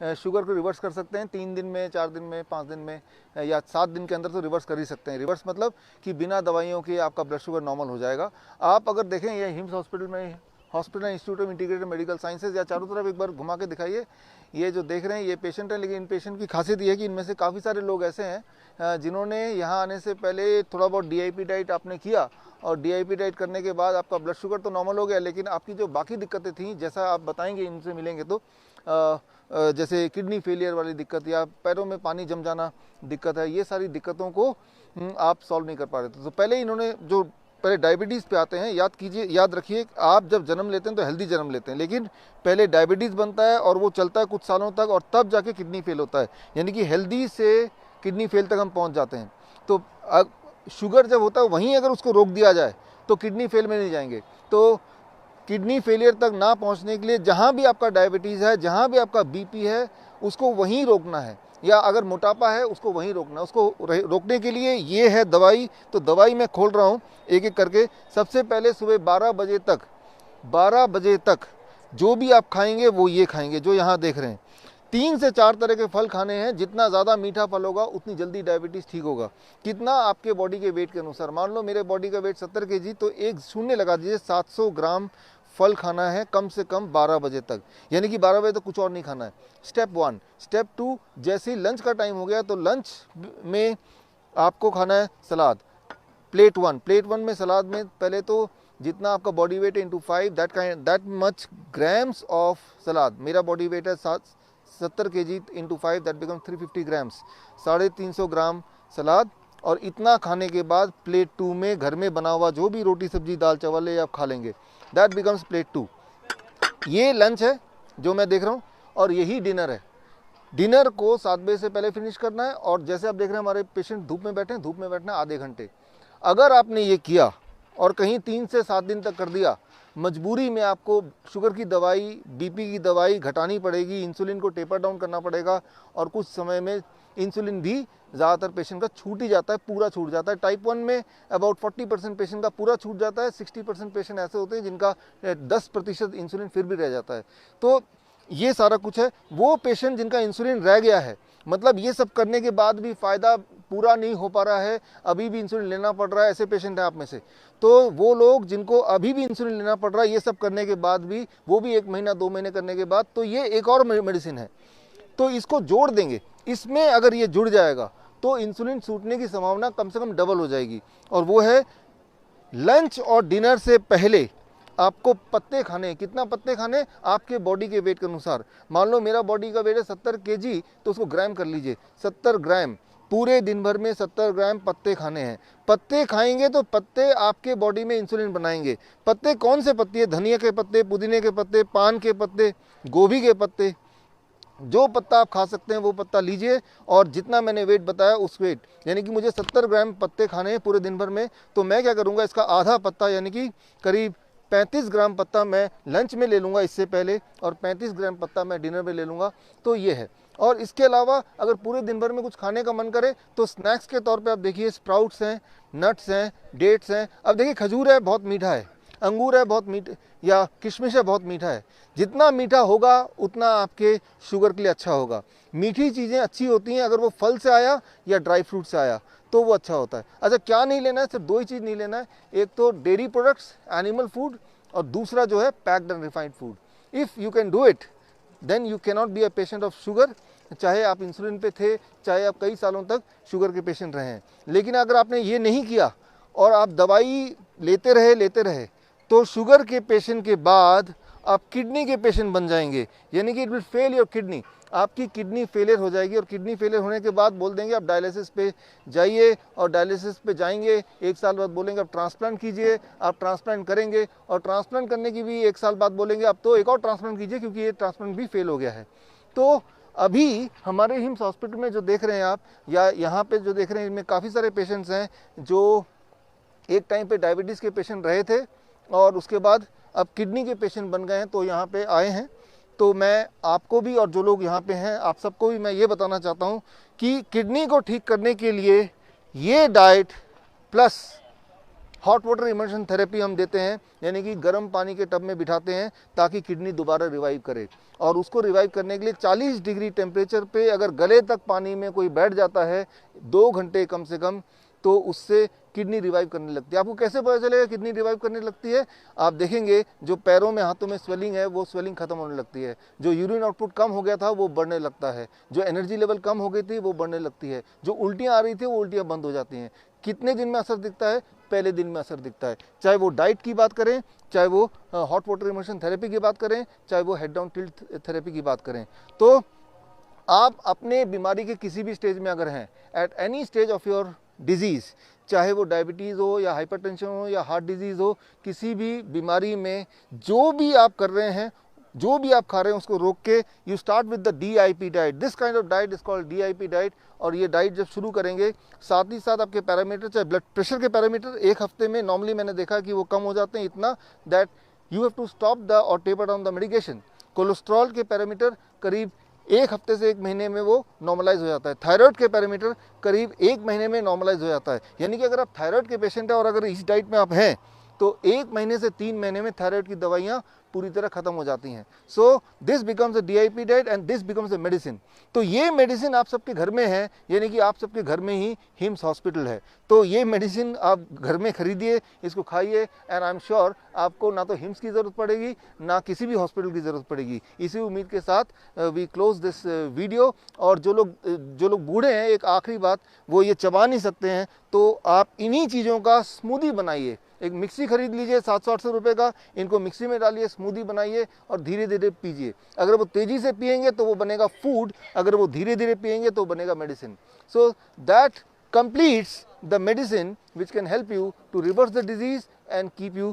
Sugar को reverse कर सकते हैं 3 दिन में, 4 दिन में, 5 दिन में या 7 दिन के अंदर तो रिवर्स कर ही सकते हैं। रिवर्स मतलब कि बिना दवाइयों के आपका ब्लड शुगर नॉर्मल हो जाएगा। आप अगर देखें ये हिम्स हॉस्पिटल में, hospital institute of integrated medical sciences, या चारों तरफ एक बार घुमा के दिखाइए। ये जो देख रहे हैं ये पेशेंट है, लेकिन इन पेशेंट की खासियत ये है कि इनमें से काफ़ी सारे लोग ऐसे हैं जिन्होंने यहाँ आने से पहले थोड़ा बहुत DIP डाइट आपने किया, और DIP डाइट करने के बाद आपका ब्लड शुगर तो नॉर्मल हो गया, लेकिन आपकी जो बाकी दिक्कतें थी, जैसा आप बताएंगे इनसे मिलेंगे तो जैसे किडनी फेलियर वाली दिक्कत या पैरों में पानी जम जाना दिक्कत है, ये सारी दिक्कतों को आप सॉल्व नहीं कर पा रहे थे। तो पहले इन्होंने जो पहले डायबिटीज़ पे आते हैं, याद कीजिए, याद रखिए, आप जब जन्म लेते हैं तो हेल्दी जन्म लेते हैं, लेकिन पहले डायबिटीज़ बनता है और वो चलता है कुछ सालों तक, और तब जाके किडनी फेल होता है। यानी कि हेल्दी से किडनी फेल तक हम पहुंच जाते हैं। तो शुगर जब होता है वहीं अगर उसको रोक दिया जाए तो किडनी फेल में नहीं जाएंगे। तो किडनी फेलियर तक ना पहुंचने के लिए जहां भी आपका डायबिटीज़ है, जहां भी आपका BP है, उसको वहीं रोकना है, या अगर मोटापा है उसको वहीं रोकना है। उसको रोकने के लिए ये है दवाई। तो दवाई मैं खोल रहा हूँ एक एक करके। सबसे पहले सुबह 12 बजे तक जो भी आप खाएंगे वो ये खाएंगे जो यहाँ देख रहे हैं। 3 से 4 तरह के फल खाने हैं। जितना ज़्यादा मीठा फल होगा उतनी जल्दी डायबिटीज़ ठीक होगा। कितना? आपके बॉडी के वेट के अनुसार। मान लो मेरे बॉडी का वेट 70 kg, तो एक शून्य लगा दीजिए, 700 ग्राम फल खाना है कम से कम 12 बजे तक, यानी कि 12 बजे तक कुछ और नहीं खाना है। स्टेप 1। स्टेप 2, जैसे ही लंच का टाइम हो गया तो लंच में आपको खाना है सलाद। प्लेट 1 में सलाद में पहले तो जितना आपका बॉडी वेट है into 5, that much grams of सलाद। मेरा बॉडी वेट है 70 kg into 5, that become 350 grams, 350 gram सलाद। और इतना खाने के बाद प्लेट 2 में घर में बना हुआ जो भी रोटी सब्जी दाल चावल है आप खा लेंगे, दैट बिकम्स प्लेट 2। ये लंच है जो मैं देख रहा हूँ, और यही डिनर है। डिनर को 7 बजे से पहले फिनिश करना है। और जैसे आप देख रहे हैं हमारे पेशेंट धूप में बैठे हैं, धूप में बैठना आधे घंटे। अगर आपने ये किया और कहीं 3 से 7 दिन तक कर दिया, मजबूरी में आपको शुगर की दवाई, BP की दवाई घटानी पड़ेगी, इंसुलिन को टेपर डाउन करना पड़ेगा, और कुछ समय में इंसुलिन भी ज़्यादातर पेशेंट का छूट ही जाता है, पूरा छूट जाता है। टाइप 1 में अबाउट 40% पेशेंट का पूरा छूट जाता है। 60% पेशेंट ऐसे होते हैं जिनका 10% इंसुलिन फिर भी रह जाता है। तो ये सारा कुछ है। वो पेशेंट जिनका इंसुलिन रह गया है, मतलब ये सब करने के बाद भी फ़ायदा पूरा नहीं हो पा रहा है, अभी भी इंसुलिन लेना पड़ रहा है, ऐसे पेशेंट हैं आप में से, तो वो लोग जिनको अभी भी इंसुलिन लेना पड़ रहा है, ये सब करने के बाद भी, वो भी 1 महीना 2 महीने करने के बाद, तो ये एक और मेडिसिन है। तो इसको जोड़ देंगे। इसमें अगर ये जुड़ जाएगा तो इंसुलिन छूटने की संभावना कम से कम डबल हो जाएगी। और वो है लंच और डिनर से पहले आपको पत्ते खाने। कितना पत्ते खाने? आपके बॉडी के वेट के अनुसार। मान लो मेरा बॉडी का वेट है 70 kg, तो उसको ग्राम कर लीजिए, 70 ग्राम। पूरे दिन भर में 70 ग्राम पत्ते खाने हैं। पत्ते खाएंगे तो पत्ते आपके बॉडी में इंसुलिन बनाएंगे। पत्ते कौन से पत्ते? धनिया के पत्ते, पुदीने के पत्ते, पान के पत्ते, गोभी के पत्ते, जो पत्ता आप खा सकते हैं वो पत्ता लीजिए। और जितना मैंने वेट बताया उस वेट, यानी कि मुझे 70 ग्राम पत्ते खाने हैं पूरे दिन भर में, तो मैं क्या करूँगा, इसका आधा पत्ता यानी कि करीब 35 ग्राम पत्ता मैं लंच में ले लूँगा इससे पहले, और 35 ग्राम पत्ता मैं डिनर में ले लूँगा। तो ये है। और इसके अलावा अगर पूरे दिन भर में कुछ खाने का मन करे तो स्नैक्स के तौर पे आप देखिए, स्प्राउट्स हैं, नट्स हैं, डेट्स हैं। अब देखिए खजूर है, बहुत मीठा है, अंगूर है बहुत मीठा, या किशमिश है बहुत मीठा है। जितना मीठा होगा उतना आपके शुगर के लिए अच्छा होगा। मीठी चीज़ें अच्छी होती हैं अगर वो फल से आया या ड्राई फ्रूट से आया तो वो अच्छा होता है। अच्छा, क्या नहीं लेना है? सिर्फ 2 ही चीज़ नहीं लेना है। एक तो डेयरी प्रोडक्ट्स, एनिमल फूड, और दूसरा जो है packed and refined food. If you can do it then you can not be a patient of sugar, चाहे आप इंसुलिन पे थे, चाहे आप कई सालों तक शुगर के पेशेंट रहे हैं। लेकिन अगर आपने ये नहीं किया और आप दवाई लेते रहे तो शुगर के पेशेंट के बाद आप किडनी के पेशेंट बन जाएंगे, यानी कि it will fail your kidney. आपकी किडनी फेलियर हो जाएगी, और किडनी फेलियर होने के बाद बोल देंगे आप डायलिसिस पे जाइए, और डायलिसिस पे जाएंगे 1 साल बाद बोलेंगे आप ट्रांसप्लांट कीजिए, आप ट्रांसप्लांट करेंगे, और ट्रांसप्लांट करने की भी 1 साल बाद बोलेंगे आप तो एक और ट्रांसप्लांट कीजिए क्योंकि ये ट्रांसप्लांट भी फेल हो गया है। तो अभी हमारे हिम्स हॉस्पिटल में जो देख रहे हैं आप, या यहाँ पे जो देख रहे हैं, इनमें काफ़ी सारे पेशेंट्स हैं जो एक टाइम पे डायबिटीज़ के पेशेंट रहे थे और उसके बाद अब किडनी के पेशेंट बन गए हैं, तो यहाँ पे आए हैं। तो मैं आपको भी और जो लोग यहाँ पे हैं आप सबको भी मैं ये बताना चाहता हूँ कि किडनी को ठीक करने के लिए ये diet plus hot water immersion therapy हम देते हैं, यानी कि गर्म पानी के टब में बिठाते हैं ताकि किडनी दोबारा रिवाइव करे। और उसको रिवाइव करने के लिए 40 डिग्री टेम्परेचर पे अगर गले तक पानी में कोई बैठ जाता है 2 घंटे कम से कम, तो उससे किडनी रिवाइव करने लगती है। आपको कैसे पता चलेगा किडनी रिवाइव करने लगती है? आप देखेंगे जो पैरों में हाथों में स्वेलिंग है वो स्वेलिंग खत्म होने लगती है, जो यूरिन आउटपुट कम हो गया था वो बढ़ने लगता है, जो एनर्जी लेवल कम हो गई थी वो बढ़ने लगती है, जो उल्टियाँ आ रही थी वो उल्टियाँ बंद हो जाती हैं। कितने दिन में असर दिखता है? पहले दिन में असर दिखता है। चाहे वो डाइट की बात करें, चाहे वो हॉट वाटर इमर्शन थेरेपी की बात करें, चाहे वो हेड डाउन टिल्ट थेरेपी की बात करें। तो आप अपने बीमारी के किसी भी स्टेज में अगर हैं, at any stage of your disease, चाहे वो डायबिटीज़ हो या हाइपरटेंशन हो या हार्ट डिजीज़ हो, किसी भी बीमारी में जो भी आप कर रहे हैं, जो भी आप खा रहे हैं उसको रोक के you start with the DIP diet. This kind of diet is called DIP diet. और ये डाइट जब शुरू करेंगे, साथ ही साथ आपके पैरामीटर, चाहे ब्लड प्रेशर के पैरामीटर 1 हफ्ते में नॉर्मली मैंने देखा कि वो कम हो जाते हैं इतना that you have to stop the और taper down the medication. Cholesterol के पैरामीटर करीब 1 हफ्ते से 1 महीने में वो नॉर्मलाइज हो जाता है। थायराइड के पैरामीटर करीब 1 महीने में नॉर्मलाइज हो जाता है। यानी कि अगर आप थायराइड के पेशेंट हैं और अगर इस डाइट में आप हैं तो 1 महीने से 3 महीने में थायराइड की दवाइयाँ पूरी तरह खत्म हो जाती हैं। So this becomes a DIP diet and this becomes a medicine. तो ये मेडिसिन आप सबके घर में है, यानी कि आप सबके घर में ही हिम्स हॉस्पिटल है। तो ये मेडिसिन आप घर में खरीदिए, इसको खाइए, एंड आई एम श्योर आपको ना तो हिम्स की ज़रूरत पड़ेगी ना किसी भी हॉस्पिटल की ज़रूरत पड़ेगी। इसी उम्मीद के साथ वी क्लोज दिस वीडियो। और जो लोग बूढ़े हैं, एक आखिरी बात, वो ये चबा नहीं सकते हैं, तो आप इन्हीं चीज़ों का स्मूदी बनाइए। एक मिक्सी खरीद लीजिए 700-800 रुपये का, इनको मिक्सी में डालिए, स्मूदी बनाइए और धीरे धीरे पीजिए। अगर वो तेज़ी से पिएंगे तो वो बनेगा फूड, अगर वो धीरे धीरे पिएंगे तो बनेगा medicine. So that completes the medicine which can help you to reverse the disease and keep you